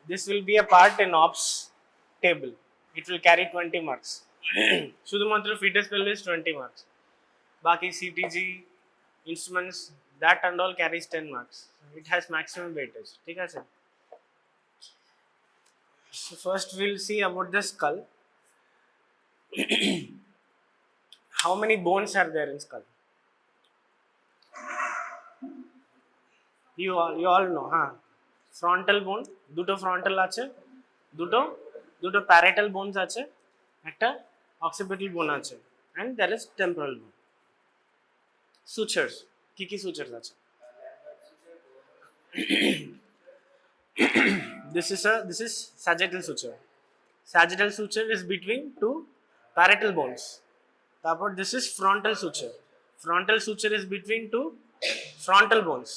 this will be a part in ops table. It will carry 20 marks. Sudhumantra fetus pelvis 20 marks. Baki CTG, instruments, that and all carries 10 marks. It has maximum weightage. ठीक है sir? So first we'll see about the skull. How many bones are there in skull? You all know, huh? Frontal bone, দুটো frontal আছে, দুটো parietal bones আছে, একটা occipital bone আছে, and there is temporal bone. Sutures, কি sutures আছে? This is sagittal suture. Sagittal suture is between two parietal bones. Therefore, this is frontal suture. Frontal suture is between two frontal bones.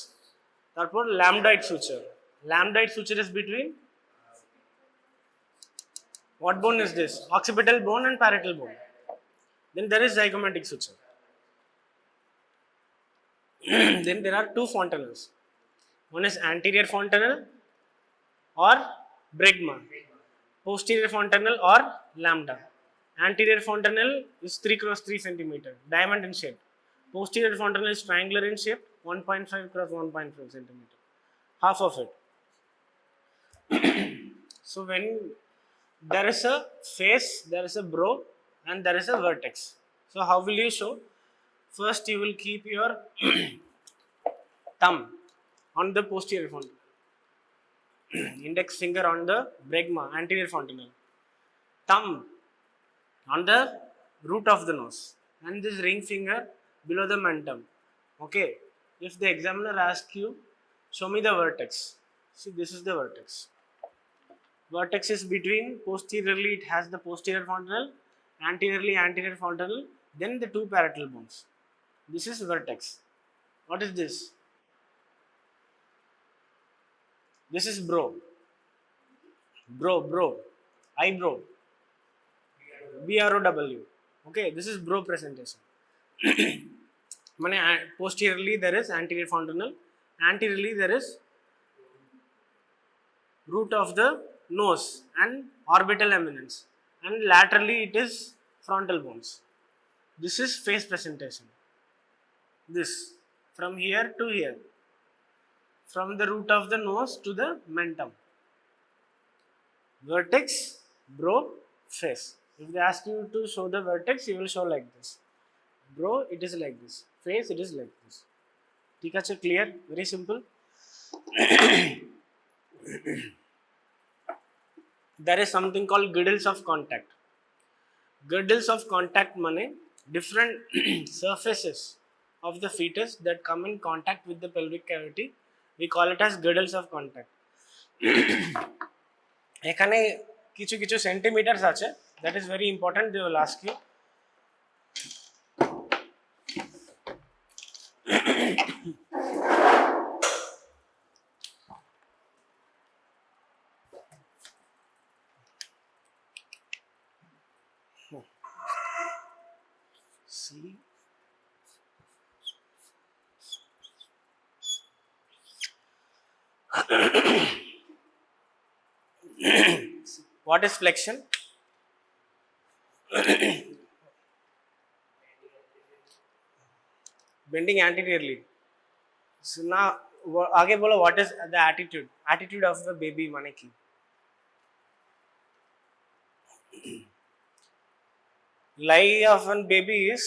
Therefore, lambdoid suture. Lambdoid suture is between, what bone is this? Occipital bone and parietal bone. Then there is zygomatic suture. Then there are two fontanelles. One is anterior fontanelle or bregma. Posterior fontanelle or lambda. Anterior fontanelle is 3 cross 3 centimeter, diamond in shape. Posterior fontanelle is triangular in shape, 1.5 cross 1.5 centimeter. Half of it. So when there is a face, there is a brow, and there is a vertex. So how will you show? First you will keep your thumb on the posterior fontanelle. Index finger on the bregma, anterior fontanelle. Thumb on the root of the nose, and this ring finger below the mentum. Okay. If the examiner asks you, show me the vertex. See, this is the vertex. Vertex is between, posteriorly it has the posterior fontanelle, anteriorly anterior fontanelle, then the two parietal bones. This is vertex. What is this? This is brow. Brow. Eyebrow. BROW. Okay, this is brow presentation. Posteriorly there is anterior fontanelle, anteriorly there is root of the nose and orbital eminence, and laterally it is frontal bones. This is face presentation. This from here to here, from the root of the nose to the mentum. Vertex, brow, face. If they ask you to show the vertex, you will show like this. Brow, it is like this. Face, it is like this. ठीक है, clear? Very simple. There is something called girdles of contact. Girdles of contact mean different surfaces of the fetus that come in contact with the pelvic cavity. We call it as girdles of contact. এখানে কিছু সেন্টিমিটারস আছে, that is very important. They will ask you. See, what is flexion? Bending anteriorly. So now आगे बोलो, what is the attitude of the baby माने की? Lie of a baby is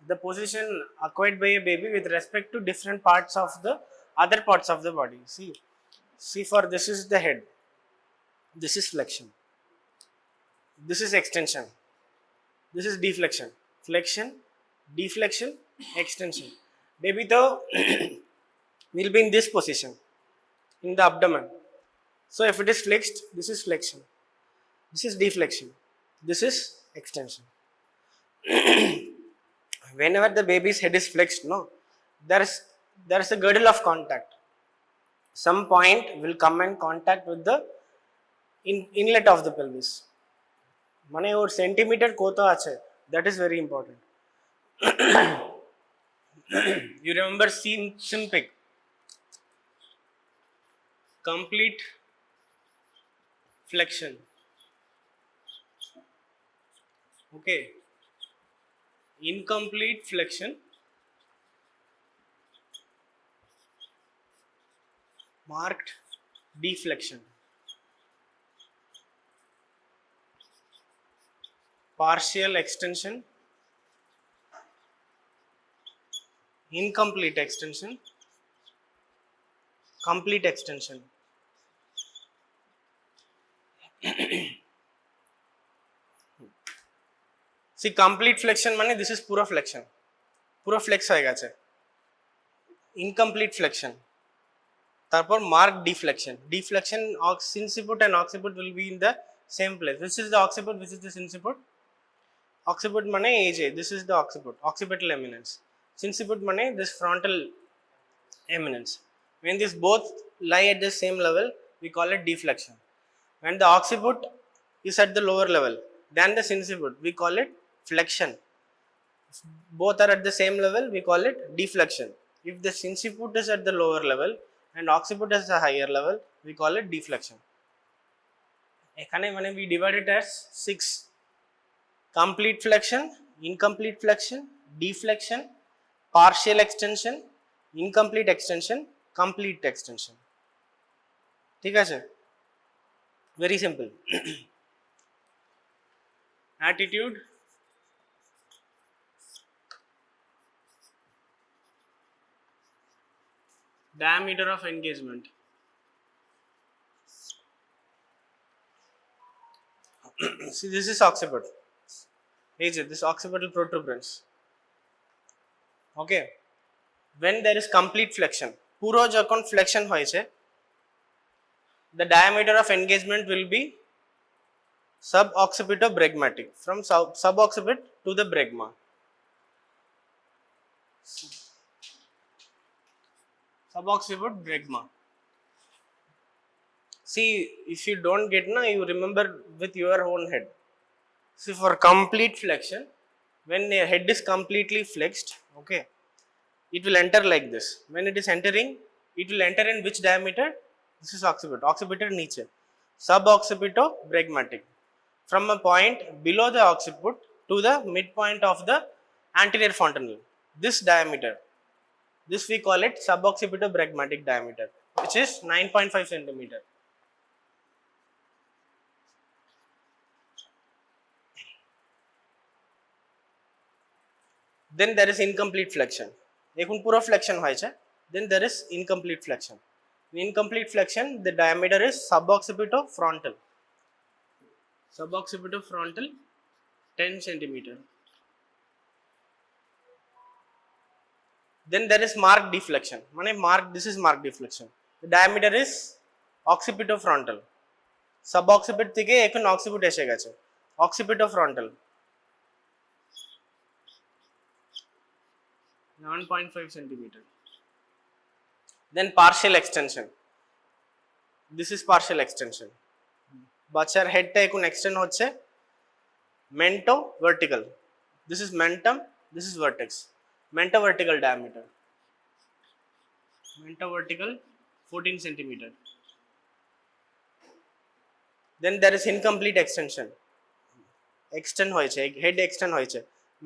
the position acquired by a baby with respect to different parts of the other parts of the body. See, for this is the head. This is flexion. This is extension. This is deflection. Flexion, deflection, extension. Baby though will be in this position, in the abdomen. So if it is flexed, this is flexion. This is deflection. This is extension. Whenever the baby's head is flexed, no, there is a girdle of contact. Some point will come in contact with the inlet of the pelvis. মানে ওর centimetre কত আছে, that is very important. You remember Simpig, complete flexion. Okay, incomplete flexion, marked deflection, partial extension, incomplete extension, complete extension. See, complete flexion মানে this is পুরো flexion, পুরো flex হয়ে গেছে। incomplete flexion, তারপর marked deflection. Deflection, sinciput and occiput will be in the same place. This is the occiput, this is the sinciput. Occiput মানে এই যে this is the occiput, occipital eminence. Sinciput মানে this frontal eminence. When these both lie at the same level, we call it deflection. When the occiput is at the lower level than the sinciput, we call it flexion. If both are at the same level, we call it deflection. If the sinciput is at the lower level and occiput is a higher level, we call it deflection. এখানে মানে we divide it as 6: complete flexion, incomplete flexion, deflection, partial extension, incomplete extension, complete extension. ঠিক আছে, very simple. Attitude, diameter of engagement. See, this is occiput. This occipital protuberance. Okay, when there is complete flexion, পুরো যখন flexion হয়েছে, the diameter of engagement will be suboccipitobregmatic, from suboccipit to the bregma. Suboccipitobregma. See, if you don't get na, you remember with your own head. See, for complete flexion, when your head is completely flexed, okay, it will enter like this. When it is entering, it will enter in which diameter? This is occiput, occipiter niche, suboccipitobregmatic. From a point below the occiput to the midpoint of the anterior fontanelle, this diameter, this we call it suboccipitobregmatic diameter, which is 9.5 centimeter. Then there is incomplete flexion. এখন পুরো flexion হয়েছে, then there is incomplete flexion. In incomplete flexion, the diameter is suboccipitofrontal. Suboccipitofrontal 10 centimeter. Then there is marked deflection. This is marked deflection. The diameter is occipitofrontal. Suboccipit থেকে এখন occiput এসে গেছে, occipitofrontal 1.5 centimeter. Then partial extension. This is partial extension. বাচ্চার হেডটা এখন extend হচ্ছে mento vertical. This is mentum, this is vertex. Mento vertical diameter. Mento vertical 14 centimeter. Then there is incomplete extension. Extend হয়েছে, head extend হয়েছে,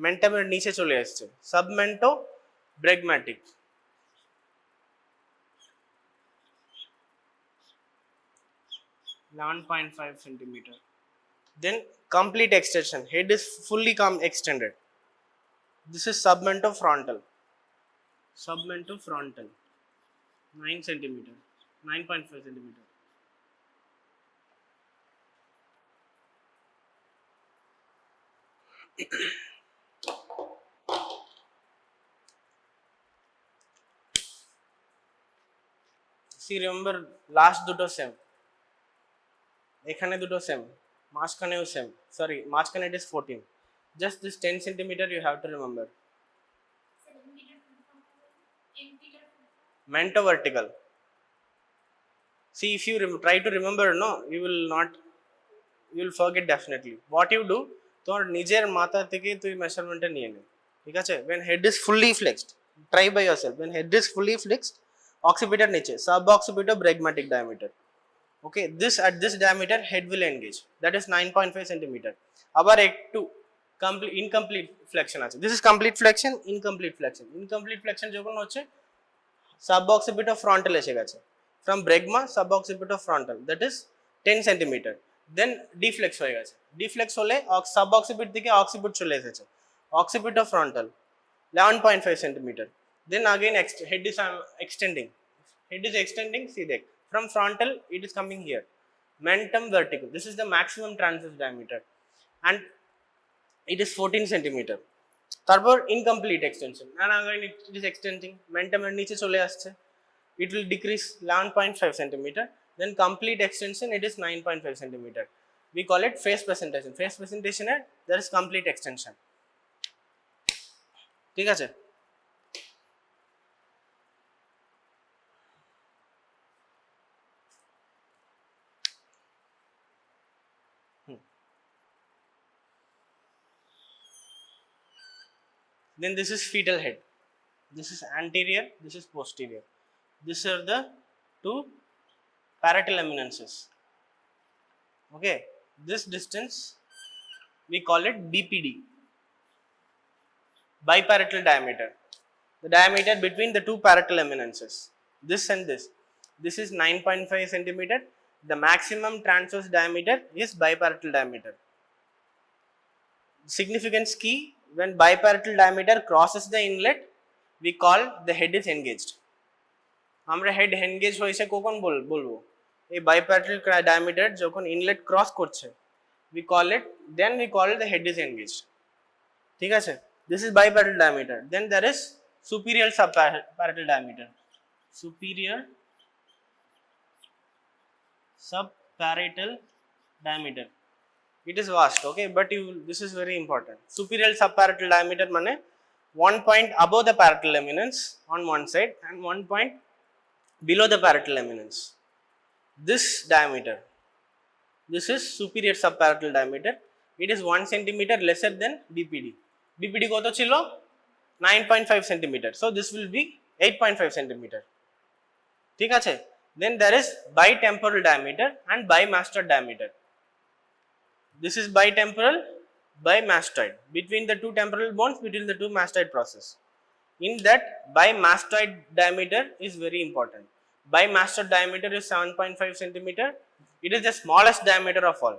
মেন্টামের নিচে চলে আসছে, submentobregmatic. (11.5 centimeter). Then complete extension, head is fully extended. This is submentofrontal. Submentofrontal 9 centimeter, 9.5 centimeter. See, remember last দুটো same, এখানে দুটো same, মাঝখানেও same, sorry মাঝখানে it is 14. Just this 10 centimeter you have to remember. Mento vertical. See, if you try to remember, no, you will forget definitely. What you do, তোর নিজের মাথা থেকে তুই মেজারমেন্টটা নিয়ে নে, ঠিক আছে? When head is fully flexed, try by yourself. When head is fully flexed, occipital niche, suboccipitobregmatic diameter. Okay, this at this diameter head will engage, that is 9.5 centimeter. আবার একটু incomplete flexion আছে, this is complete flexion, incomplete flexion যখন হচ্ছে suboccipitofrontal এসে গেছে, from bregma suboccipitofrontal, that is 10 centimeter, then deflex হয়ে গেছে, deflex হলে suboccipit থেকে occiput চলে এসেছে, occipitofrontal 11.5 centimeter, then again head is extending, see দেখ, from frontal it is coming here, mentum vertical, this is the maximum transverse diameter, and it is 14 centimeter. তারপর incomplete extension, and again it is extending, mentum এর নিচে চলে আসছে, it will decrease 11.5 centimeter, then complete extension it is 9.5 centimeter. We call it face presentation. Face presentation A there is complete extension. ঠিক আছে? Then this is fetal head. This is anterior, this is posterior. These are the two parietal eminences. Okay, this distance we call it BPD, biparietal diameter. The diameter between the two parietal eminences, this and this. This is 9.5 centimeter. The maximum transverse diameter is biparietal diameter. Significance key: when biparietal diameter crosses the inlet, we call the head is engaged. আমরা head engage হয়েছে কখন বলবো? এই biparietal diameter যখন inlet cross করছে, we call it the head is engaged. ঠিক আছে? This is biparietal diameter. Then there is superior subparietal diameter. Superior subparietal diameter. It is vast, okay, but this is very important. Superior subparietal diameter mane 1 point above the parietal eminence on one side and 1 point below the parietal eminence. This diameter, this is superior subparietal diameter. It is 1 centimeter lesser than BPD. BPD koto chilo 9.5 centimeter. So this will be 8.5 centimeter. ঠিক আছে? Then there is bitemporal diameter and bimastoid diameter. This is bitemporal, bimastoid, between the two temporal bones, between the two mastoid process. In that, bimastoid diameter is very important. Bimastoid diameter is 7.5 centimeter. It is the smallest diameter of all.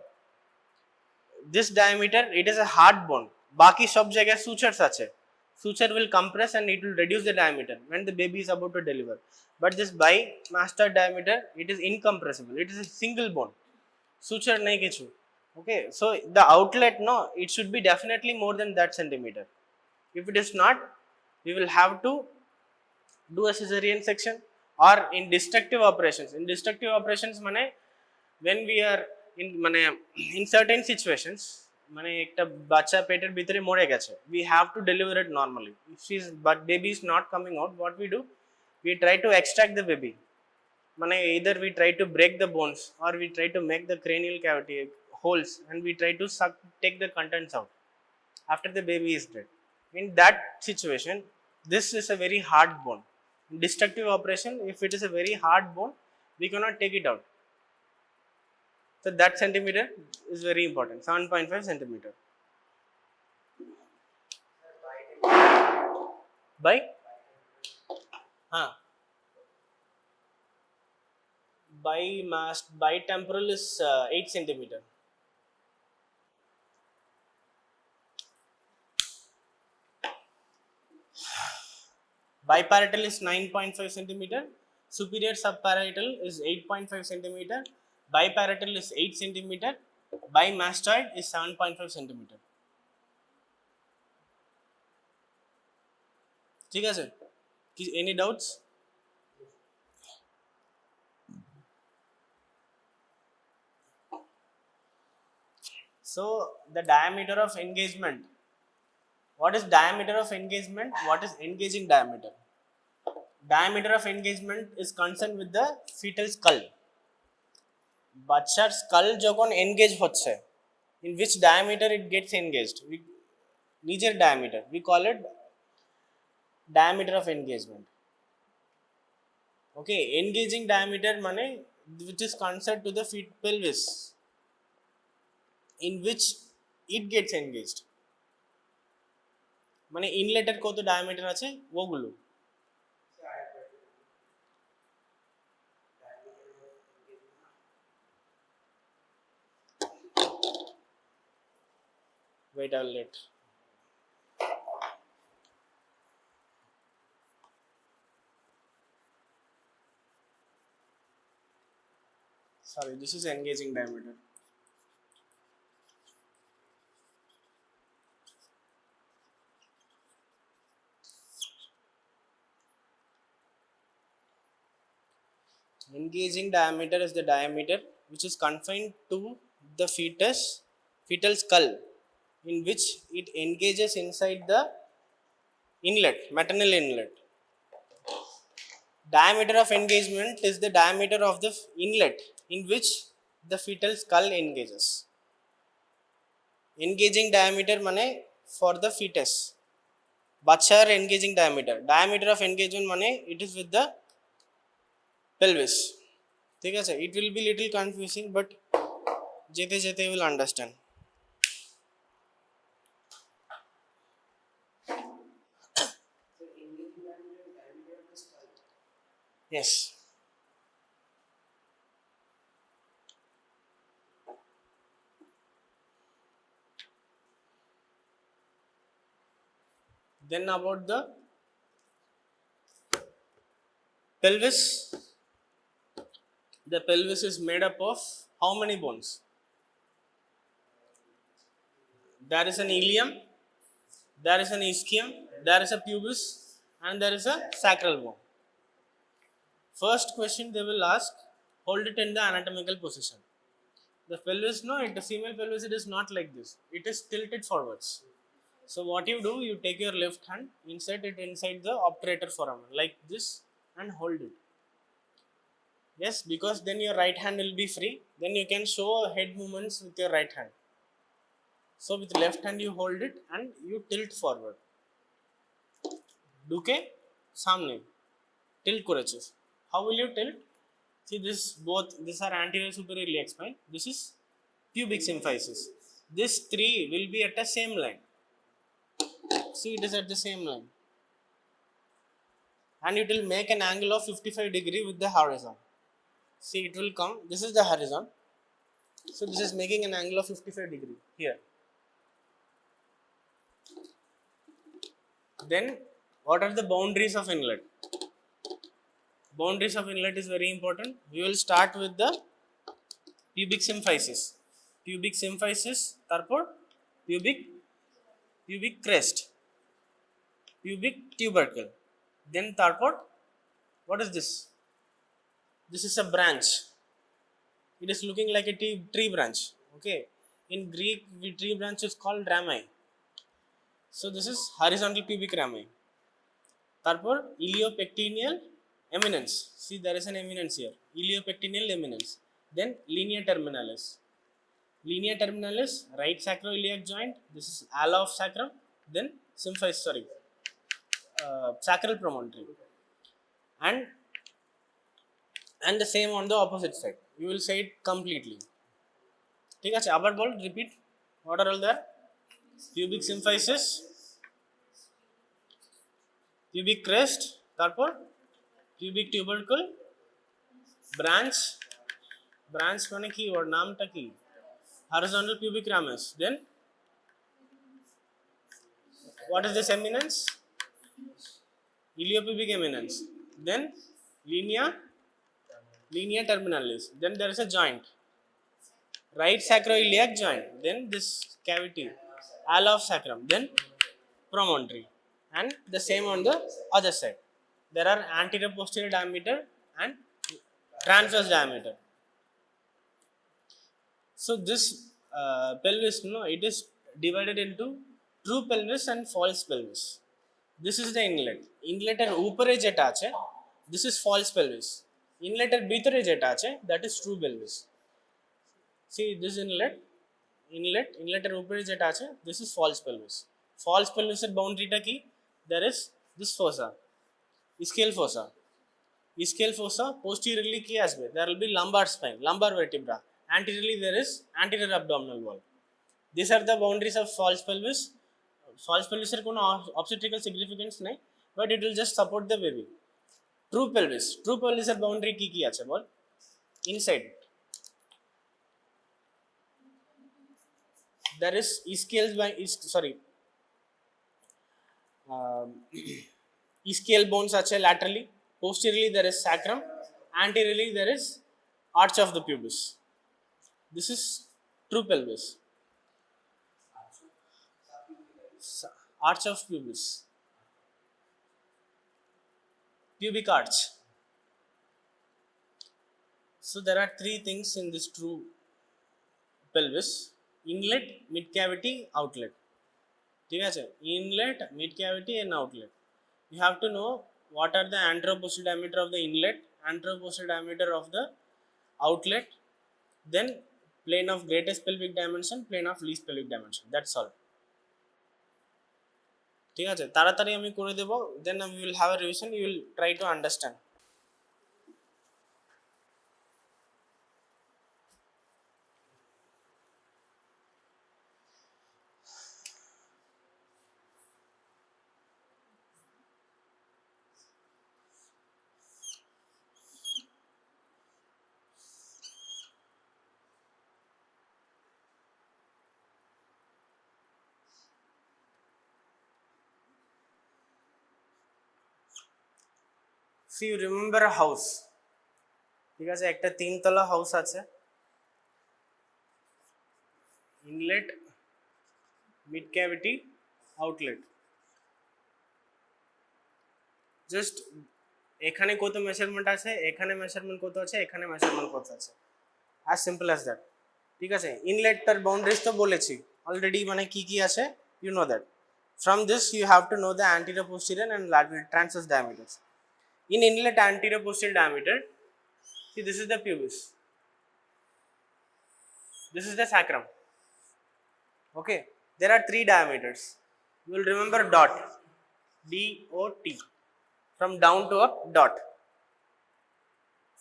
This diameter, it is a hard bone. Baki sob jagah sutures ache. Suture will compress and it will reduce the diameter when the baby is about to deliver. But this bimastoid diameter, it is incompressible. It is a single bone. Suture nahi kichu. Okay, so the outlet, no, it should be definitely more than that centimeter. If it is not, we will have to do a cesarean section or in destructive operations. In destructive operations mane when we are in certain situations, mane ekta bacha peter bhitere more geche, we have to deliver it normally. If baby is not coming out, what we do, we try to extract the baby. Either we try to break the bones or we try to make the cranial cavity holes and we try to take the contents out after the baby is dead. In that situation, this is a very hard bone. In destructive operation, if it is a very hard bone, we cannot take it out. So that centimeter is very important, 7.5 centimeter. Bitemporal is 8 centimeter. Biparietal is 9.5 centimeter. Superior subparietal is 8.5 centimeter. Biparietal is 8 centimeter. Bimastoid is 7.5 centimeter. ঠিক আছে? Any doubts? So the diameter of engagement. What is diameter of engagement? What is engaging diameter? Diameter of engagement is concerned with the fetal skull. Bachchar skull যখন engage হচ্ছে, in which diameter it gets engaged? নিজের diameter. We call it diameter of engagement. Okay, engaging diameter মানে which is connected to the pelvis, in which it gets engaged. মানে ইনলেটের কত diameter আছে ওগুলো। Wait, I'll let. Sorry, this is engaging diameter. Engaging diameter is the diameter which is confined to the fetal skull, in which it engages inside the inlet, maternal inlet. Diameter of engagement is the diameter of the inlet in which the fetal skull engages. Engaging diameter মানে for the fetus. বাচ্চার engaging diameter. Diameter of engagement মানে it is with the pelvis. ঠিক আছে, it will be little confusing, but যেতে যেতে you will understand. Yes. Then about the pelvis. The pelvis is made up of how many bones? There is an ilium, there is an ischium, there is a pubis, and there is a sacral bone. First question they will ask, hold it in the anatomical position. The pelvis, no, the female pelvis, it is not like this. It is tilted forwards. So what you do, you take your left hand, insert it inside the obturator foramen like this and hold it. Yes, because then your right hand will be free. Then you can show head movements with your right hand. So with left hand you hold it and you tilt forward. ঢুকে সামনে tilt করেছিস. How will you tilt? See, these are anterior superior iliac spine. This is pubic symphysis. This three will be at the same line. See, it is at the same line. And it will make an angle of 55 degree with the horizon. See, it will come, this is the horizon. So this is making an angle of 55 degree here. Then what are the boundaries of inlet? Boundaries of inlet is very important. We will start with the pubic symphysis. Pubic symphysis, tarpor pubic crest, pubic tubercle. Then tarpor, what is this? This is a branch. It is looking like a tree branch. Okay. In Greek, the tree branch is called rami. So this is horizontal pubic rami. Tarpor iliopectineal eminence. See, there is an eminence here. Iliopectineal eminence. Then linea terminalis. Linea terminalis, right sacroiliac joint. This is ala of sacrum. Then sacral promontory. And the same on the opposite side. You will say it completely. ঠিক আছে, আবার বল, repeat. What are all there? Pubic symphysis, pubic crest, তারপর pubic tubercle, branch মানে কি, ওর নামটা কি? Horizontal pubic ramus. Then what is this eminence? Iliopubic eminence. Then linea terminalis. Then there is a joint, right sacroiliac joint. Then this cavity, ala of sacrum. Then promontory, and the same on the other side. There are anterior posterior diameter and transverse diameter. So this pelvis, no, it is divided into true pelvis and false pelvis. This is the inlet. Inlet er upare jeta ache, this is false pelvis. Inlet er bhitore jeta ache, that is true pelvis. See, this inlet er upare jeta ache, this is false pelvis. False pelvis er boundary ta ki, there is this fossa, ischial fossa. Ischial fossa, posteriorly কি আসবে? There will be lumbar spine, lumbar vertebra. Anteriorly there is anterior abdominal wall. These are the boundaries of false pelvis. False pelvis এর কোনো obstetrical significance নাই, but it will just support the baby. True pelvis. True pelvis এর boundary কি কি আছে বল? Inside there is ischial ischial bones আছে laterally. Posteriorly there is sacrum. Anteriorly there is arch of the pubis. This is true pelvis. Arch of pubis. Pubic arch. So there are three things in this true pelvis: inlet, mid cavity, outlet. ঠিক আছে, inlet, mid cavity and outlet. You have to know what are the anteroposterior diameter of the inlet, anteroposterior diameter of the outlet, then plane of greatest pelvic dimension, plane of least pelvic dimension. That's all. ঠিক আছে, তাড়াতাড়ি আমি করে দেব, then we will have a revision, you will try to understand. See, you remember a house. ঠিক আছে, একটা তিনতলা house আছে, inlet, mid cavity, outlet. Just এখানে কত মেজারমেন্ট আছে, এখানে মেজারমেন্ট কত আছে, এখানে মেজারমেন্ট কত আছে, অ্যাজ সিম্পল অ্যাজ দ্যাট। ঠিক আছে, ইনলেটটার বাউন্ডারিজ তো বলেছি অলরেডি, মানে কি কি আছে you know that. From this you have to know the anterior posterior and lateral transverse diameters. In inlet anterior posterior diameter, see, this is the pubis, this is the sacrum. Okay, there are three diameters. You will remember dot, D.O.T, from down to up, dot.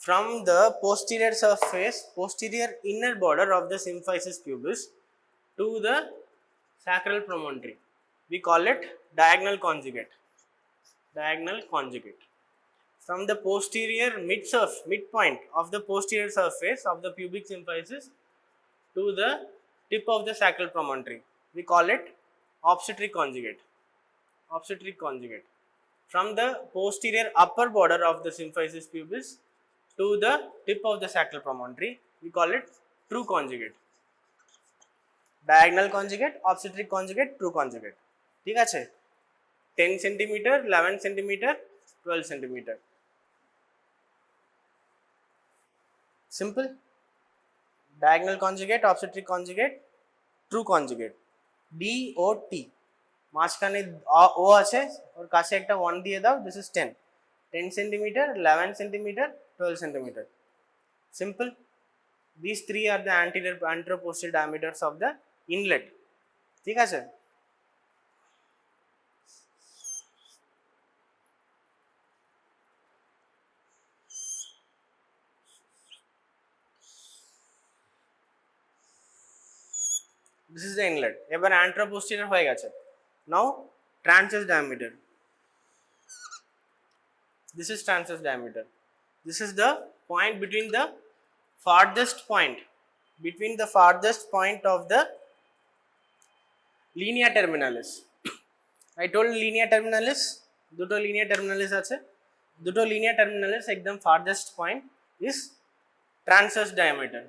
From the posterior surface, posterior inner border of the symphysis pubis to the sacral promontory, we call it diagonal conjugate. Diagonal conjugate. From the posterior midpoint of the posterior surface of the pubic symphysis to the tip of the sacral promontory, we call it obstetric conjugate. Obstetric conjugate. From the posterior upper border of the symphysis pubis to the tip of the sacral promontory, we call it true conjugate. Diagonal conjugate, obstetric conjugate, true conjugate. ঠিক আছে, 10 cm, 11 cm, 12 cm. Simple. Diagonal conjugate, obstetric conjugate, true conjugate. D.O.T, মাঝখানে ও আছে, ওর কাছে একটা 1 দিয়ে দাও, this is 10 cm, 11 cm, 12 cm. Simple. These three are the anteroposterior diameters of the inlet. ঠিক আছে, this is the inlet. এবার anteroposterior হয়ে গেছে। Now transverse diameter. This is transverse diameter. This is the point between the farthest point of the linea terminalis. I told linea terminalis, দুটো linea terminalis আছে, দুটো linea terminalis একদম farthest point is transverse diameter.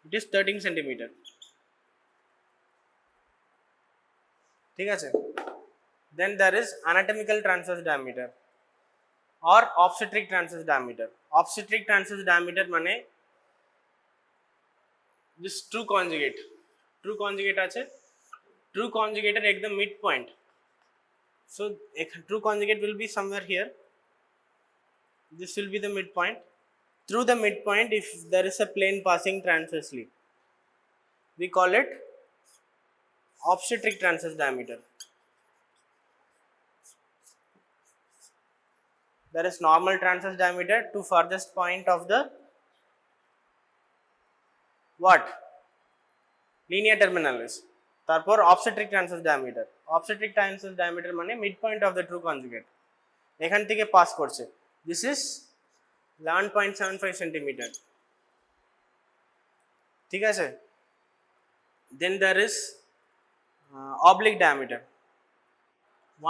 It is 13 cm. ঠিক আছে, then there is anatomical transverse diameter or obstetric transverse diameter. Obstetric transverse diameter মানে this true conjugate. True conjugate আছে, true conjugate এর একদম mid point. So true conjugate will be somewhere here. This will be the midpoint. Through the midpoint, if there is a plane passing transversely, we call it obstetric transverse diameter. There is normal transverse diameter to farthest point of the what? Linear terminalis. তারপর obstetric transverse diameter. Obstetric transverse diameter মানে midpoint of the true conjugate. এখান থেকে pass করছে. This is 11.75 centimeter. ঠিক আছে? Then there is oblique diameter.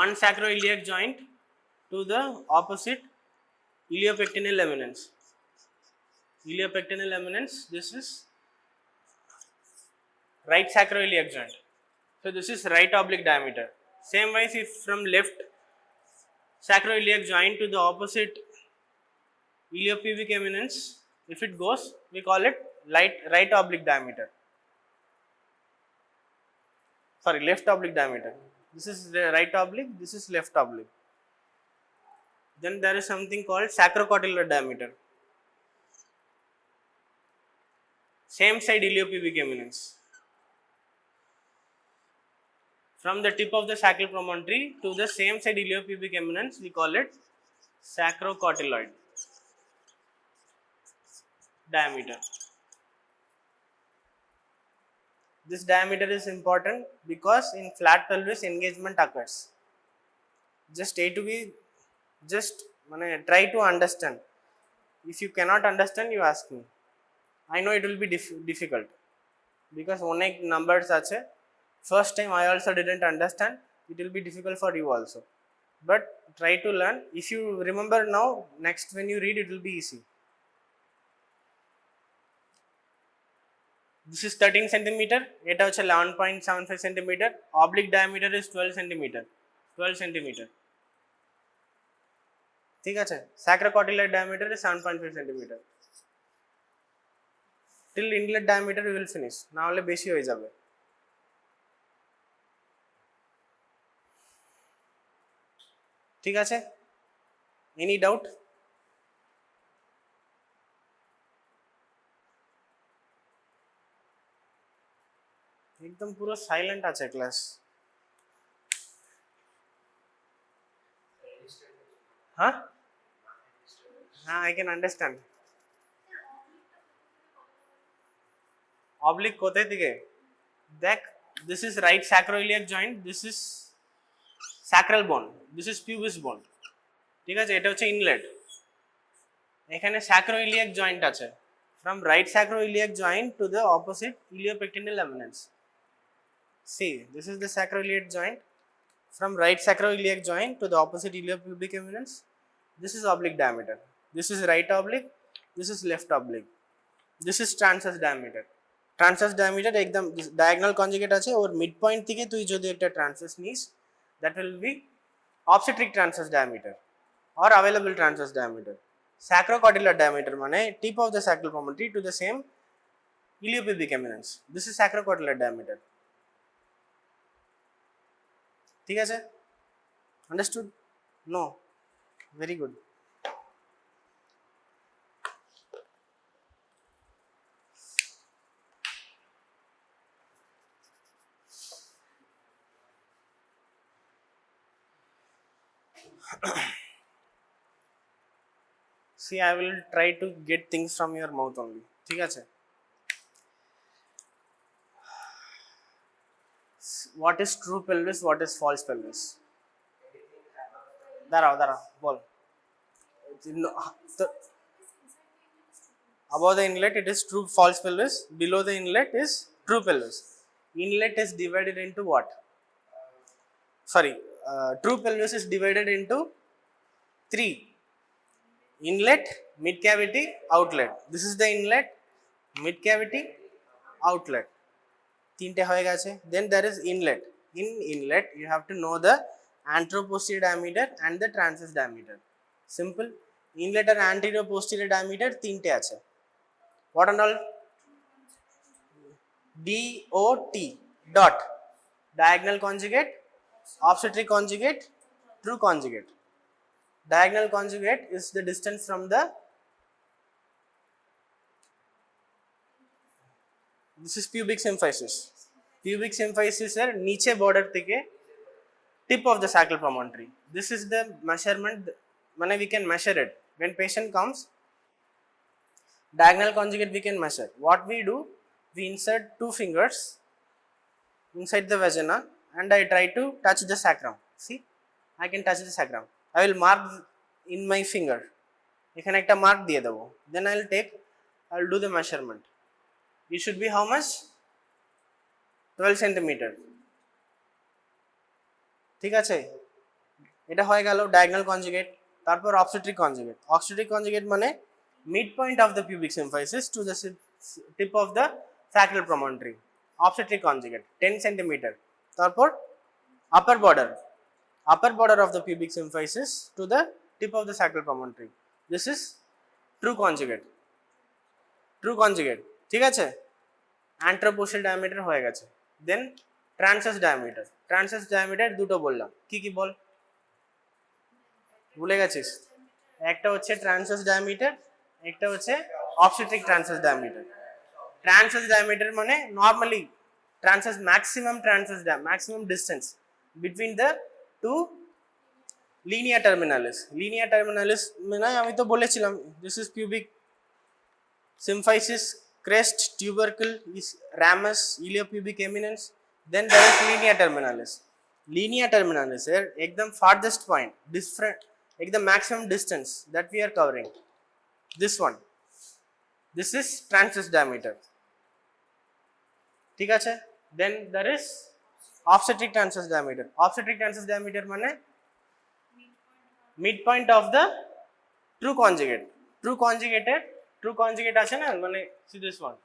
One sacroiliac joint to the opposite iliopectineal eminence. Iliopectineal eminence, this is right sacroiliac joint. So this is right oblique diameter. Same wise, if from left sacroiliac joint to the opposite iliopubic eminence, if it goes, we call it right oblique diameter. Sorry, left oblique diameter. This is the right oblique, this is left oblique. Then there is something called sacrocortilar diameter. Same side iliopubic eminence. From the tip of the sacral promontory to the same side iliopubic eminence, we call it sacrocortiloid diameter. This diameter is important because in flat pelvis engagement occurs. Just A to B, just try to understand. If you cannot understand, you ask me. I know it will be difficult because onek numbers ache. First time I also didn't understand. It will be difficult for you also. But try to learn. If you remember now, next when you read, it will be easy. This is 13 centimeter. Eta hoche 11.75 centimeter. Oblique diameter is 12 centimeter. 12 centimeter. ঠিক আছে? Sacrocortiloid diameter is 7.5 centimeter. Till inlet diameter we will finish. না হলে বেশি হয়ে যাবে. ঠিক আছে? Any doubt? एकदम पूरा साइलेंट আছে क्लास. हाँ? हाँ, I can understand. Oblique কোথায় থেকে? দেখ, this is right sacroiliac joint, this is sacral bone, this is pubis bone. ঠিক আছে? এটা হচ্ছে ইনলেট. এখানে sacroiliac joint আছে. From right sacroiliac joint to the opposite iliopectineal eminence. See, this is the sacroiliac joint. From right sacroiliac joint to the opposite iliopubic eminence, this is oblique diameter. This is right oblique, this is left oblique. This is transverse diameter. Transverse diameter ekdam diagonal conjugate ache or midpoint theke তুই যদি একটা transverse নিস, that will be obstetric transverse diameter or available transverse diameter. Sacrocortilar diameter মানে tip of the sacral promontory to the same iliopubic eminence. This is sacrocortilar diameter. ঠিক আছে? Understood? No. Very good. See, I will try to get things from your mouth only. ঠিক আছে? What is true pelvis? What is false pelvis? দাঁড়াও বল. Above the inlet it is true false pelvis. Below the inlet is true pelvis. Inlet is divided into what? True pelvis is divided into 3. Inlet, mid cavity, outlet. This is the inlet, mid cavity, outlet. তিনটে হয়ে গেছে. Then there is inlet. In inlet you have to know the anteroposterior diameter and the transverse diameter. Simple. Inlet R anterior posterior diameter তিনটে আছে. What and all? D.O.T. Dot. Diagonal conjugate, obstetric conjugate, true conjugate. Diagonal conjugate is the distance from the, this is pubic symphysis. pubic symphysis এর নিচে border থেকে tip of the sacral promontory. This is the measurement, মানে we can measure it. When patient comes, diagonal conjugate we can measure. What we do, we insert 2 fingers inside the vagina and I try to touch the sacrum. See, I can touch the sacrum. I will mark in my finger. এখানে একটা mark দিয়ে দেবো. Then I will do the measurement. It should be how much? 12 centimeter. ঠিক আছে, এটা হয়ে গেল diagonal conjugate. তারপর obstetric conjugate. Obstetric conjugate মানে midpoint of the pubic symphysis to the tip of the sacral promontory. Obstetric conjugate 10 centimeter. তারপর upper border of the pubic symphysis to the tip of the sacral promontory. This is true conjugate. ঠিক আছে, anteroposterior diameter হয়ে গেছে। Then transverse diameter দুটো বললাম, কি কি বল, ভুলে গেছিস? একটা হচ্ছে transverse diameter, একটা হচ্ছে obstetric transverse diameter. Transverse diameter মানে normally maximum distance between the two linear terminalis. মানে আমি তো বলেছিলাম, this is pubic symphysis, crest, tubercle, ramus, iliopubic eminence. Then there is linear terminalis এর একদম farthest point, different একদম maximum distance that we are covering, this one, this is transverse diameter. ঠিক আছে, then there is obstetric transverse diameter মানে midpoint of the true conjugate আছে না, মানে see this one,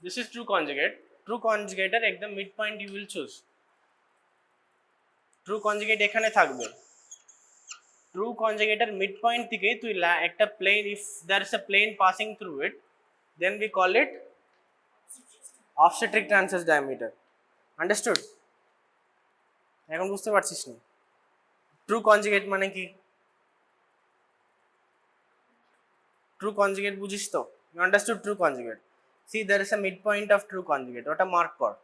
this is true conjugate এর একদম midpoint you will choose. true conjugate এখানে থাকবে, true conjugate এর midpoint থেকে তুই একটা plane, if there is a plane passing through it, then we call it obstetric transverse diameter. Understood? এখন বুঝতে পারছিস না true conjugate মানে কি? true conjugate বুঝিস তো? You understood true conjugate? See, there is a midpoint of true conjugate. ওটা mark কর।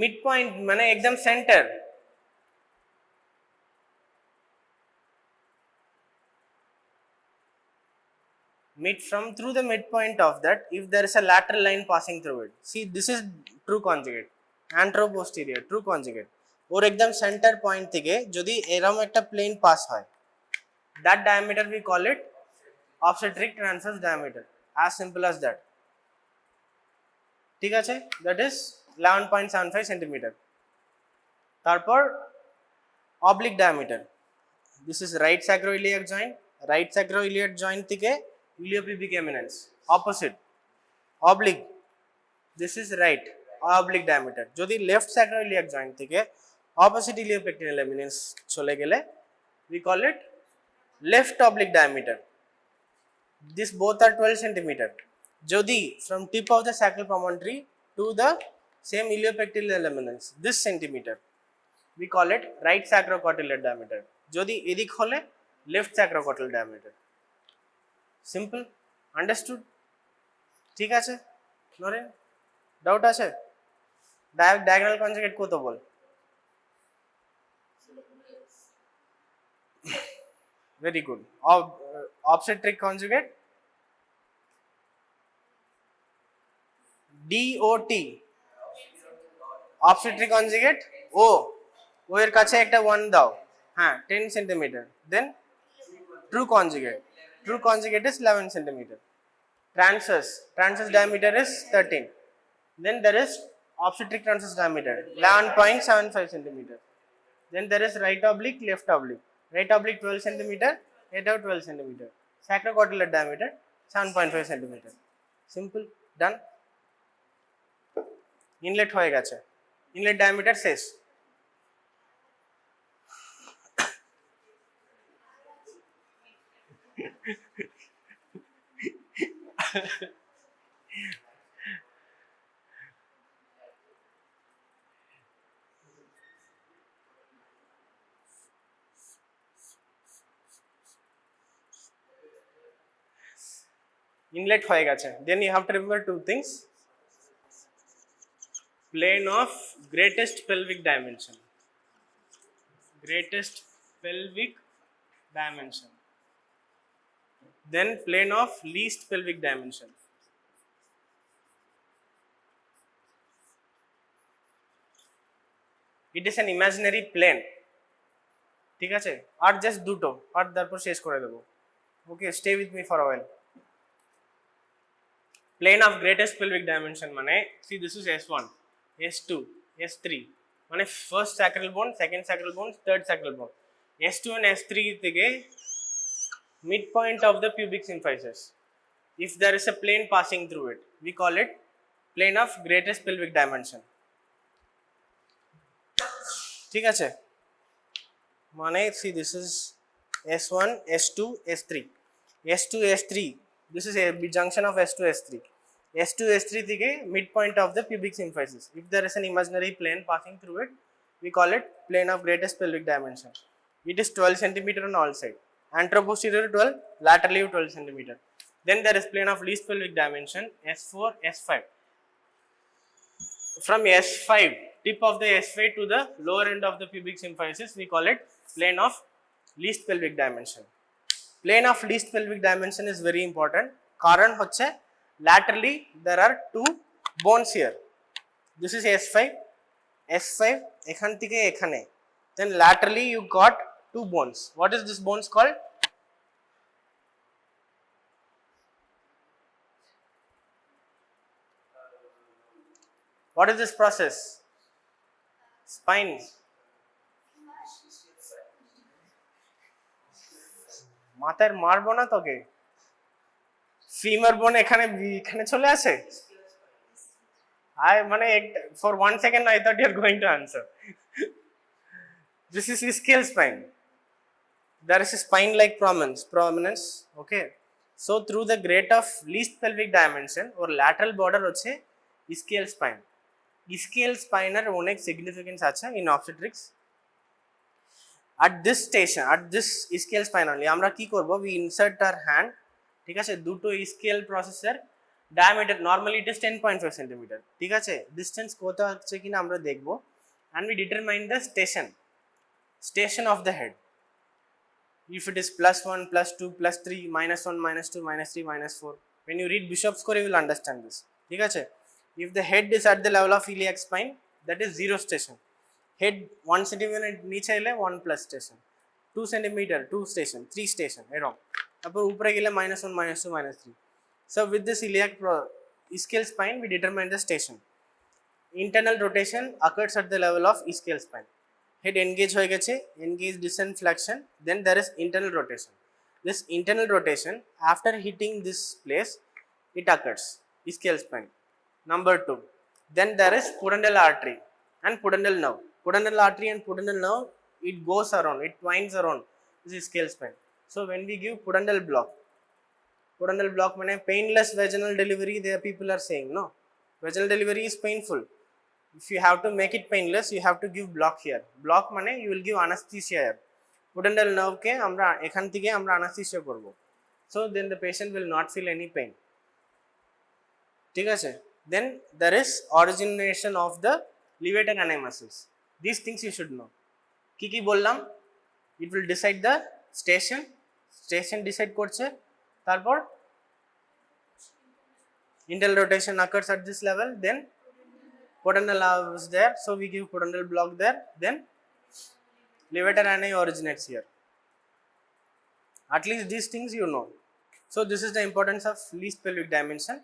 midpoint মানে একদম centre. through the midpoint of that, if there is a lateral line passing through it. See, this is true conjugate, anteroposterior true conjugate. ওর একদম centre point থেকে যদি এরকম একটা plane pass হয়, that diameter we call it obstetric transverse diameter. As simple as that. ঠিক আছে, that is 11.75 centimeter. তারপর oblique diameter. This is right sacroiliac joint থেকে iliopubic eminence, opposite, oblique. This is right oblique diameter. যদি left sacroiliac joint থেকে opposite iliopectineal eminence চলে গেলে we call it left oblique diameter. This both are 12 centimeter. যদি from tip of the sacral promontory to the same iliopectineal eminence, this centimeter, we call it right sacrocotylear diameter. যদি এদিক হলে left sacrocotyl diameter. Simple? Understood? ঠিক আছে Naren, doubt আছে? diagonal conjugate কত বল? Very good. Obstetric conjugate D.O.T. Obstetric conjugate O এর কাছে একটা 1 দাও, হ্যাঁ 10 centimeter. Then true conjugate is 11 centimeter. Transverse diameter is 13. Then there is obstetric transverse diameter 11.75 centimeter. Then there is right oblique, left oblique. Right oblique 12 centimeter, left out 12 centimeter. Sacrocotylear diameter 7.5 centimeter. Simple, done. Inlet হয়ে গেছে, inlet diameter শেষ। Inlet হয়ে গেছে। Then you have to remember two things, plane of greatest pelvic dimension, greatest pelvic dimension, then plane of least pelvic dimension. It is an imaginary plane, ঠিক আছে, আর just দুটো, আর তারপর শেষ করে দেবো। Okay, stay with me for a while. Plane of greatest pelvic dimension মানে, see this is S1, S2, S3 মানে first sacral bone, second sacral bone, third sacral bone. S2 and S3 থেকে midpoint of the pubic symphysis. If there is a plane passing through it, we call it plane of greatest pelvic dimension. ঠিক আছে, মানে see this is S1, S2, S3, S2, S3, this is a junction of S2, S3. S2, S3 থেকে midpoint of the pubic symphysis. If there is an imaginary plane passing through it, we call it plane of greatest pelvic dimension. It is 12 cm on all sides. Anteroposterior 12, laterally 12 cm. Then there is plane of least pelvic dimension, S4, S5. From S5, tip of the S5 to the lower end of the pubic symphysis, we call it plane of least pelvic dimension. Plane of least pelvic dimension is very important. কারণ হচ্ছে laterally there are two bones here. This is S5, S5 এখান থেকে এখানে. Then laterally you got two bones. What is this bones called? What is this process? Spine. মাথায় মারবো না তোকে, femur বোন এখানে এখানে চলে আসে। I মানে for 1 second I thought you are going to answer. This is ischial spine. There is a spine like prominence, okay. So through the grade of least pelvic dimension or lateral border হচ্ছে ischial spine. Ischial spine এর অনেক significance আছে in obstetrics. At this station, at this ischial spine only আমরা কি করব, we insert our hand, ঠিক আছে, দুটো ischial processor diameter normally it is 10.5 cm, ঠিক আছে, distance কত আছে কিনা আমরা দেখব, and we determine the station of the head. If it is +1, +2, +3, -1, -2, -3, -4, when you read Bishop's Core you will understand this, ঠিক আছে. If the head is at the level of iliac spine, that is 0 station. Head 1 cm নিচে এলে 1 plus station, 2 cm 2 station, 3 station এরকম, তারপর উপরে গেলে -1, -2, -3. So with this iliac ischial spine we determine the station. Internal rotation occurs at the level of ischial spine. Head engage হয়ে গেছে, engage descent flexion, then there is internal rotation. This internal rotation after hitting this place it occurs ischial spine. Number 2, then there is pudendal artery and pudendal nerve. Pudendal artery and pudendal nerve, it goes around, it winds around this ischial spine. So when we give pudendal block means painless vaginal delivery, there people are saying no, vaginal delivery is painful. If you have to make it painless, you have to give block here. Block means you will give anesthesia here. Pudendal nerve ke আমরা এখান থেকে আমরা anesthesia করব, so then the patient will not feel any pain, ঠিক আছে. Then there is origination of the levator ani muscles. These things you should know. কি কি বললাম, it will decide the station decide করছে, তারপর internal rotation occurs at this level, then pudendal nerve is there, so we give pudendal block there, then levator ani originates here. At least these things you know. So this is the importance of least pelvic dimension.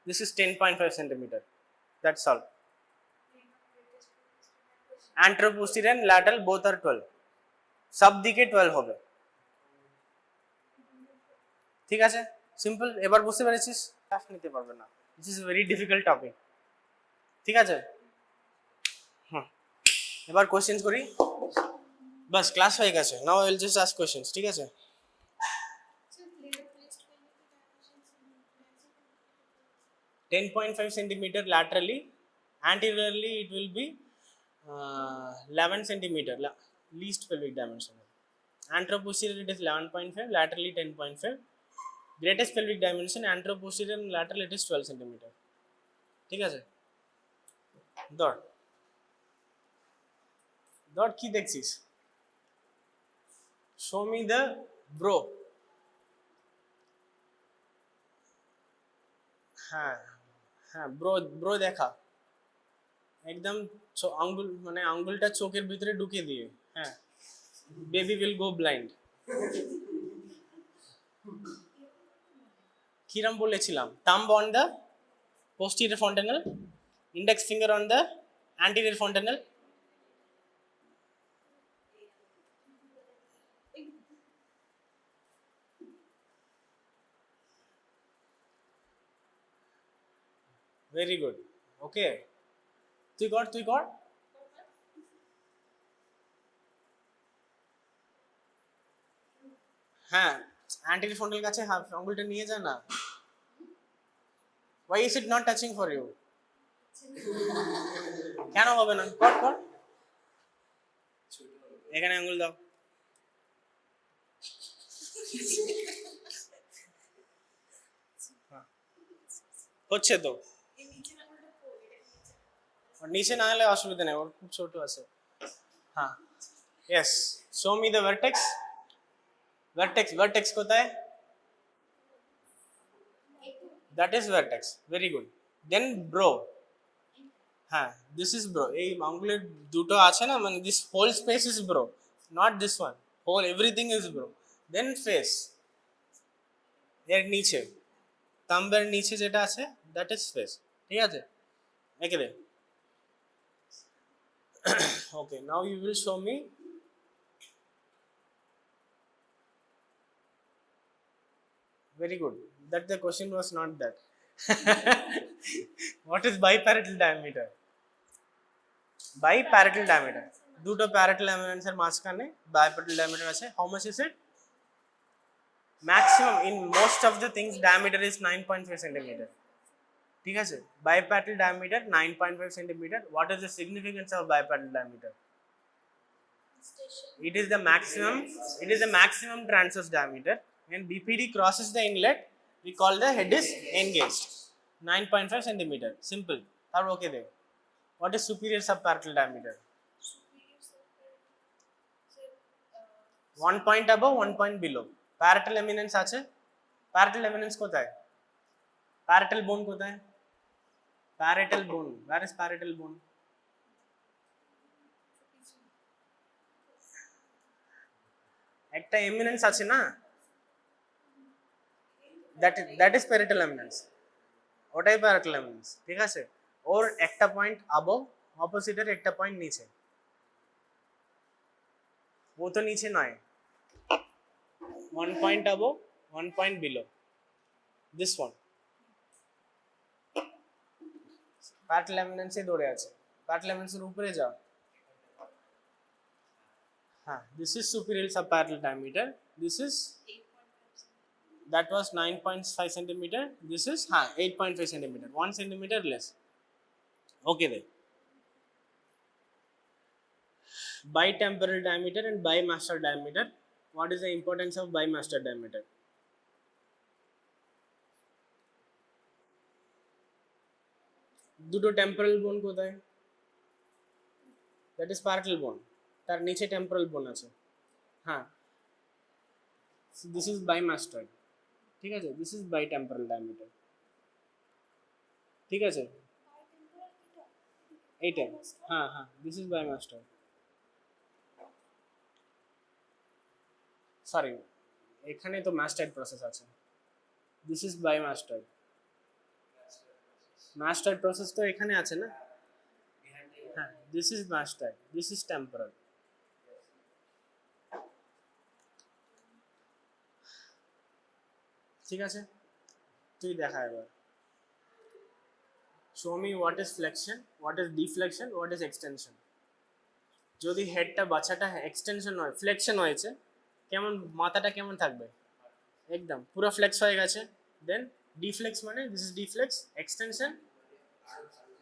This is 10.5 cm. That's all. Anteroposterior and lateral both are 12. সব দিকে 12 হবে, ঠিক আছে, simple. এবার বুঝতে পেরেছিস, class নিতে পারবে না, this is very difficult topic, ঠিক আছে. এবার কোশ্চেন্স করি, বাস ক্লাস হয়ে গেছে. Now I will just ask questions, ঠিক আছে. So 10.5 cm laterally, anteriorly it will be 11 cm least pelvic dimension. Anteroposterior it is 11.5, laterally 10.5. greatest pelvic dimension antero posterior and lateral it is 12 centimeter. ঠিক আছে, ধর ধর কি দেখছিস, show me the bro. হ্যাঁ হ্যাঁ ব্রো ব্রো দেখা একদম আঙ্গুল মানে আঙ্গুলটা চোখের ভিতরে ঢুকে দিয়ে, হ্যাঁ বেবি উইল গো ব্লাইন্ড। কিরম বলেছিলাম, thumb on the posterior fontanel, index finger on the anterior fontanel. Very good. Okay. তুই কর হ্যাঁ anterior fontanel কাছে আঙ্গুলটা নিয়ে যা না। Why is it not touching for you? কেন হবে না, কর এখানে আঙ্গুল দাও। হচ্ছে তো, নিচে না হলে অসুবিধা নেই, ওর খুব ছোট আছে। হ্যাঁ yes, show me the vertex. vertex কোথায়, that is vertex, very good. Then bro, হ্যাঁ this is bro, এই আঙ্গুলের দুটো আছে না, মানে this whole space is bro, not this one, whole everything is bro. Then face, এর নিচে থাম্বের নিচে যেটা আছে that is face, ঠিক আছে এঁকে দে। Okay, now you will show me very good, that the question was not that. What is biparietal diameter? Biparietal diameter, দুটো parietal eminence এর মাঝখানে biparietal diameter আছে। How much is it? Maximum in most of the things diameter is 9.5 centimeter, ঠিক আছে। biparietal diameter 9.5 centimeter. What is the significance of biparietal diameter? It is the maximum transverse diameter. When BPD crosses the inlet, we call the head is engaged. 9.5 centimeter. Simple. Are okay there. What is superior subparietal diameter? 1 point above, 1 point below. Parietal eminence আছে, parietal eminence কোথায়, parietal bone কোথায়, parietal bone, where is parietal bone? একটা eminence আছে না, that is parietal eminence, ওটাই parietal eminence, ঠিক আছে। ওর একটা পয়েন্ট above, opposite এর একটা পয়েন্ট নিচে, ও তো নিচে নয়, 1 point above, 1 point below, this one parietal eminence এ ধরে আছে, parietal eminence এর উপরে যাও। হ্যাঁ this is superior subparietal diameter, this is that was 9.5 centimeter, this is 8.5 centimeter, 1 centimeter less. Okay then, bitemporal diameter and bimastoid diameter. What is the importance of bimastoid diameter? দুটো temporal বোন কোথায়, that is parietal bone, তার নিচে temporal বোন আছে। হ্যাঁ this is bimastoid, ঠিক আছে, this is bitemporal diameter, ঠিক আছে এইটা। হ্যাঁ this is bimastoid, সরি এখানে তো mastoid প্রসেস আছে, this is bimastoid, mastoid process তো এখানে আছে না। হ্যাঁ this is mastoid, this is temporal, ঠিক আছে। তুই দেখা এবার, show me what is flexion, what is deflection, what is extension. যদি হেডটা বাচ্চাটা এক্সটেনশন হয়, ফ্লেকশন হয়েছে, কেমন মাথাটা কেমন থাকবে, একদম পুরো ফ্লেক্স হয়ে গেছে। দেন ডিফ্লেক্স মানে দিস ইজ ডিফ্লেক্স,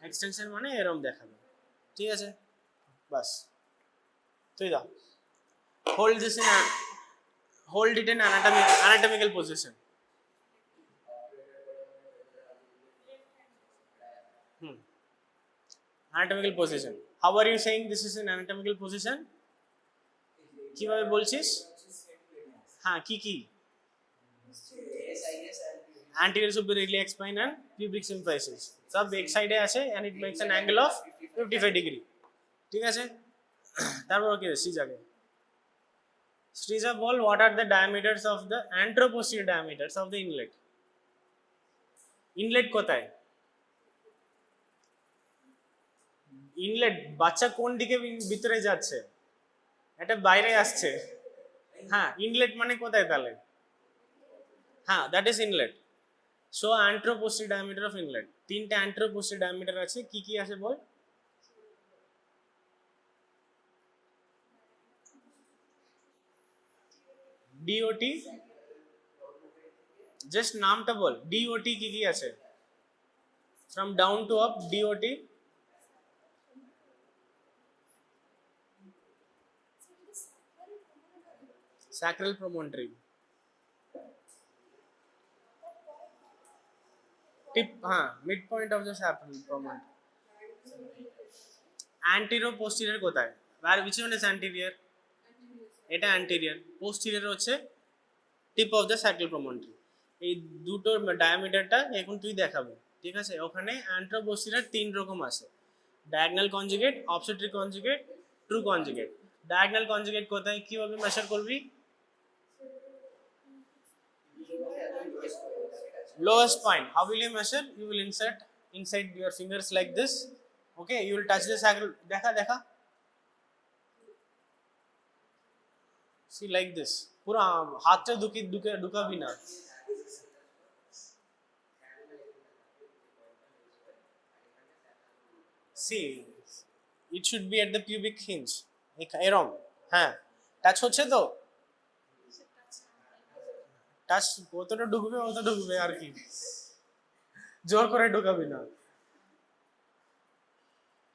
এক্সটেনশন মানে এরকম দেখাবে, ঠিক আছে বাস। তুই দাও, hold it in anatomical position, anatomical position. How are you saying this is an anatomical position? কিভাবে বলছিস? হ্যাঁ কি কি? Anterior superior iliac spine and pubic symphysis সব back side এ আছে and it makes an angle of 55 degree. ঠিক আছে? তারপর কি সিজাকে Srija ball, what are the diameters of the anteroposterior diameters of the inlet? Inlet কোথায়? Inlet বাচ্চা কোন দিকে ভিতরে যাচ্ছে? এটা বাইরে আসছে। হ্যাঁ, inlet মানে কোথায় তাহলে? হ্যাঁ, that is inlet. So anteroposterior diameter of inlet. তিনটা anteroposterior diameter আছে, কি কি আছে বল? D.O.T just নামটা বল D.O.T কি কি আছে from down to up D.O.T sacral promontory tip midpoint of the sacral promontory anterior posterior কোথায় where which one is anterior এটা anterior posterior হচ্ছে tip of the sacral promontory এই দুটো ডায়ামিটারটা এখন তুই দেখাবি ঠিক আছে ওখানে anteroposterior তিন রকম আছে diagonal conjugate obstetric conjugate true conjugate diagonal conjugate কোথায় কিভাবে মেজার করবি lowest point how will you measure you will insert inside your fingers like this okay you will touch the sacral দেখা see like this পুরো হাতটা ঢুকাবি না see it should be at the pubic hinge এরকম হ্যাঁ touch হচ্ছে তো touch কতটা ঢুকবে আর কি জোর করে ঢুকাবি না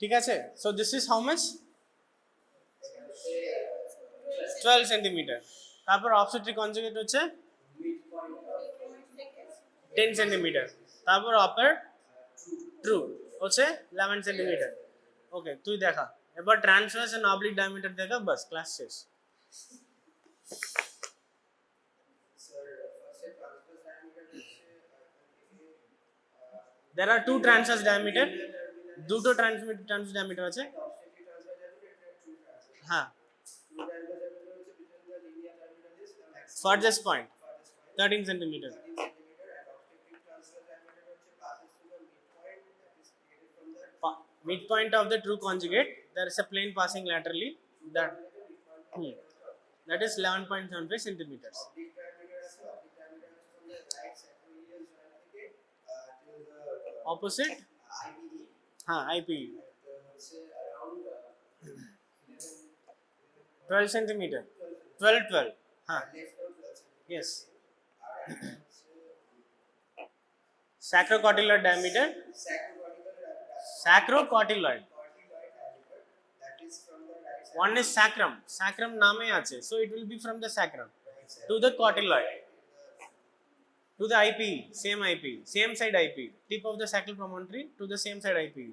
ঠিক আছে so this is how much 12 cm তারপর obstetric conjugate হচ্ছে 10 cm তারপর upper true হচ্ছে 11 cm ওকে তুই দেখা এবার transverse and oblique diameter দেখা বাস ক্লাস শেষ there are two transverse diameter দুটো transverse diameter আছে হ্যাঁ farthest point 13 cm midpoint of the true conjugate there is a plane passing laterally that is 11.75 centimeters opposite IPE 12 centimeter 12 yes sacrocotyloid diameter sacrocotyloid one is sacrum name ache so it will be from the sacrum to the cotyloid to the IPE same side IPE tip of the sacral promontory to the same side IPE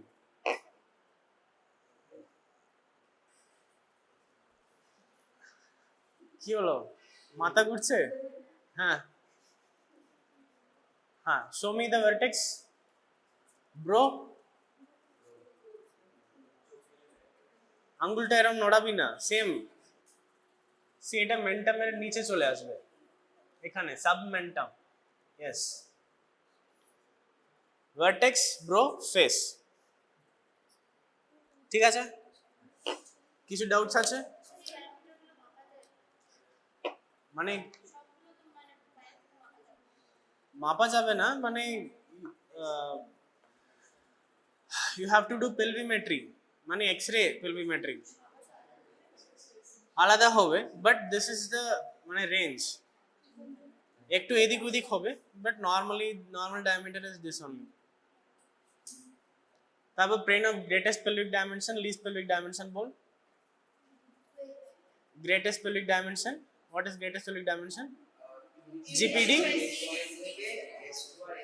কি হলো মাথা ঘুরছে হ্যাঁ show me the vertex bro আঙ্গুলটা এরকম নড়াবি না same C এটা মেন্টামের নিচে চলে আসবে এখানে সাবমেন্টাম yes vertex bro face ঠিক আছে কিছু ডাউটস আছে মানে মাপা যাবে না মানে you have to do pelvimetry মানে x-ray pelvimetry আলাদা হবে বাট দিস ইজ দ্য মানে রেঞ্জ একটু এদিক ওদিক হবে but normal diameter is this only তারপর plane of greatest pelvic dimension least pelvic dimension বল greatest pelvic dimension what is greatest pelvic dimension GPD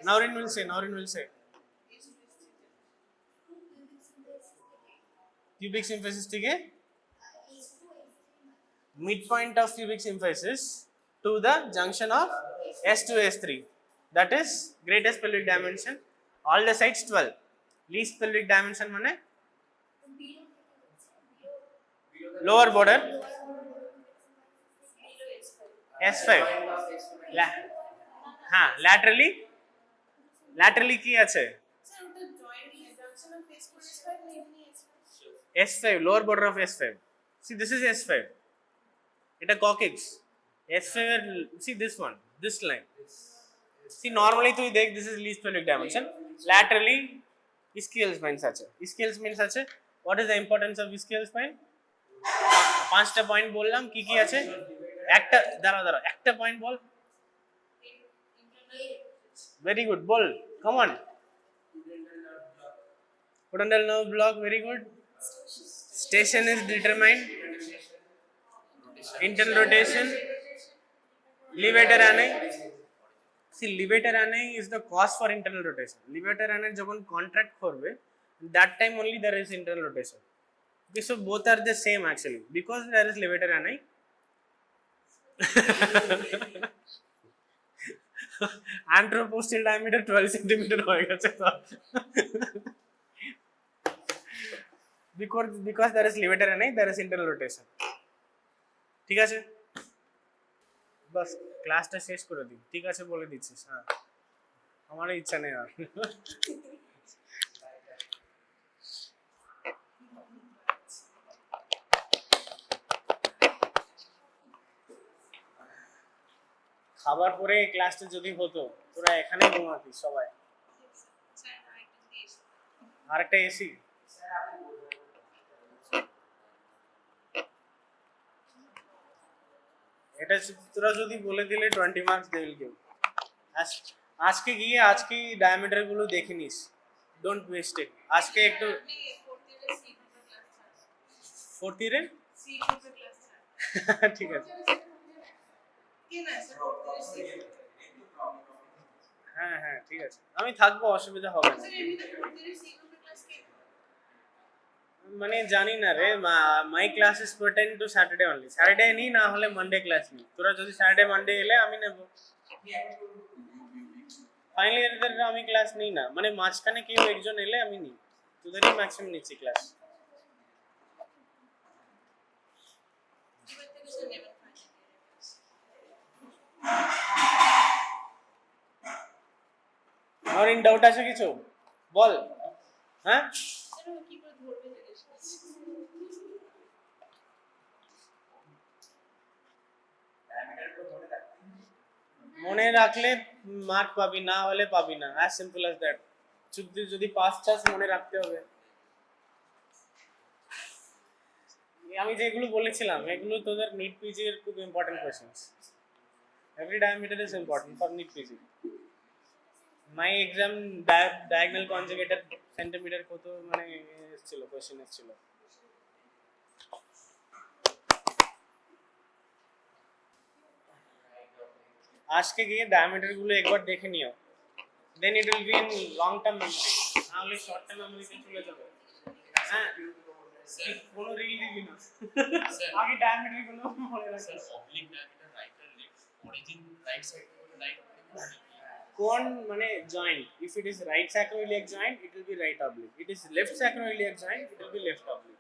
Naurin will say Pubic symphysis থেকে midpoint of pubic symphysis to the junction of S to S3. That is greatest pelvic dimension. All the sides 12. Least pelvic dimension মানে lower border S5. হ্যাঁ laterally কি আছে S5, lower border of S5. See, this is S5. It a coccyx. S5 see this one, this line. See, normally to take this is least pelvic dimension. Laterally ischial spine আছে. Ischial spine আছে. What is the importance of ischial spine? পাঁচটা point বললাম কি কি আছে একটা দাঁড়াও একটা point ball very good bol come on Pudendal nerve block very good station is determined internal rotation levator ani see levator ani is the cause for internal rotation levator ani যখন contract করবে that time only there is internal rotation okay so both are the same actually because there is levator ani anteroposterior diameter 12 cm হয়ে গেছে তো because there is levator and there is internal rotation ঠিক আছে বাস ক্লাসটা শেষ করে দিই ঠিক আছে বলে দিচ্ছিস হ্যাঁ আমার ইচ্ছা নেই আর খাবার পরে ক্লাসটা যদি হতো তোরা এখানে ঘুমাতিস সবাই আরেকটা এসি এটা তোরা যদি বলে দিলে 20 মার্কস দে উইল গিভ আজকে গিয়ে আজকে ডায়ামিটার গুলো দেখে নিস ডোন্ট ওয়েস্ট ইট আজকে একটু ফোর্থ ইয়ারে ঠিক আছে হ্যাঁ হ্যাঁ ঠিক আছে আমি থাকবো অসুবিধা হবে না মানে জানি না রে my classes pertain to Saturday only Saturday নি না হলে মানডে ক্লাস নি তোরা যদি স্যাটারডে মানডে এলে আমি নেব ফাইনাল ইয়ারদের আমি ক্লাস নিই না মানে মাঝখানে কেউ একজন এলে আমি নিই তোদেরই ম্যাক্সিমাম নিচ্ছি ক্লাস আর ইন ডাউট আছে কিছু বল হ্যাঁ মনে রাখলে মার্ক পাবি না হলে পাবি না as simple as that যদি পাস চাস মনে রাখতে হবে আমি যেগুলো বলেছিলাম এগুলো তোদের NEET-PG এর খুব important questions every diameter is important for NEET-PG my exam diagonal conjugated centimeter কত মানে ছিল কোশ্চেন ছিল আজকে গিয়ে ডায়ামিটার গুলো একবার দেখে নিও then it will be in long term memory নাহলে শর্ট টার্ম মেমরিতে চলে যাবে হ্যাঁ কোনো রিল দিবি না আগে ডায়ামিটার গুলো মনে রাখ স্যার অবলিক ডায়ামিটার রাইট আর লেফট অরিজিন রাইট সাইড থেকে রাইট কোন মানে joint if it is right sacroiliac joint it will be right oblique it is left sacroiliac joint it will be left oblique